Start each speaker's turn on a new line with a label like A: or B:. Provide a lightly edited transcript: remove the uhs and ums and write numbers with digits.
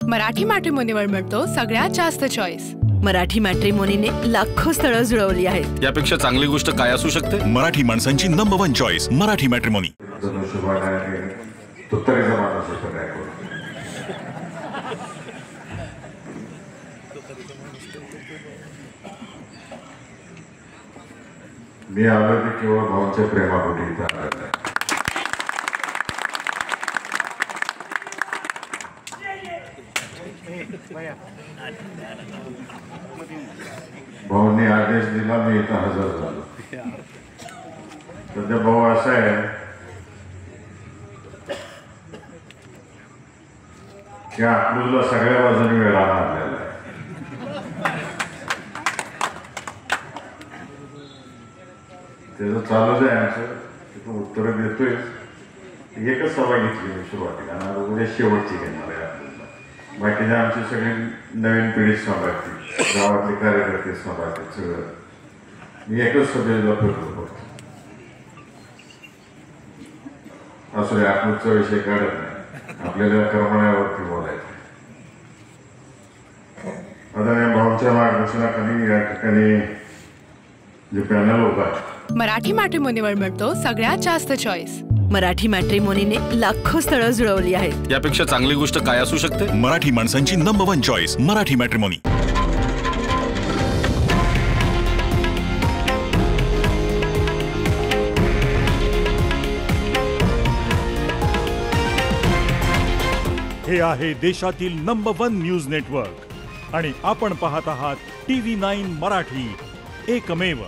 A: मराठी मॅट्रिमोनीवर मिळतो सगळ्यात जास्त चॉईस।
B: मराठी मॅट्रिमोनीने लाखो स्थळं जुळवली आहेत।
C: यापेक्षा चांगली गोष्ट काय असू शकते?
D: मराठी माणसांची नंबर 1 चॉईस मराठी मॅट्रिमोनी।
E: मी आलो ते केवळ भावांच्या प्रेमापोटी इथं आलेलो आहे। भाऊंनी आदेश दिला, मी इथं हजर झालो। सध्या भाऊ असं आहे की अकलूजला सगळ्या बाजूने वेळा आणलेला आहे। त्याचं चालूच आहे आमचं, तिथं उत्तरं देतोय। एकच सभा घेतली मी सुरुवातीला, आणि उद्या शेवटची घेणार आहे अकलूजला। बाकीचे आमची सगळी नवीन पिढी सांभाळतील, गावातले कार्यकर्ते सांभाळतील सगळं। मी एकच सभेला फिरलो फक्त। असं अकलूजचा विषय काढत नाही, आपल्याला कर्मण्यावरती बोलायचं। आता या भाऊंच्या मार्गदर्शनाखाली या ठिकाणी जे पॅनल उभा आहे,
A: मराठी मॅट्रिमोनीवर मिळतो सगळ्यात जास्त चॉईस।
B: मराठी मॅट्रिमोनीने लाखो स्थळं जुळवली आहेत।
C: यापेक्षा चांगली गोष्ट काय असू शकते?
D: मराठी माणसांची नंबर 1 चॉईस मराठी मॅट्रिमोनी।
F: हे आहे देशातील नंबर 1 न्यूज नेटवर्क आणि आपण पाहत आहात TV9 मराठी, एकमेव।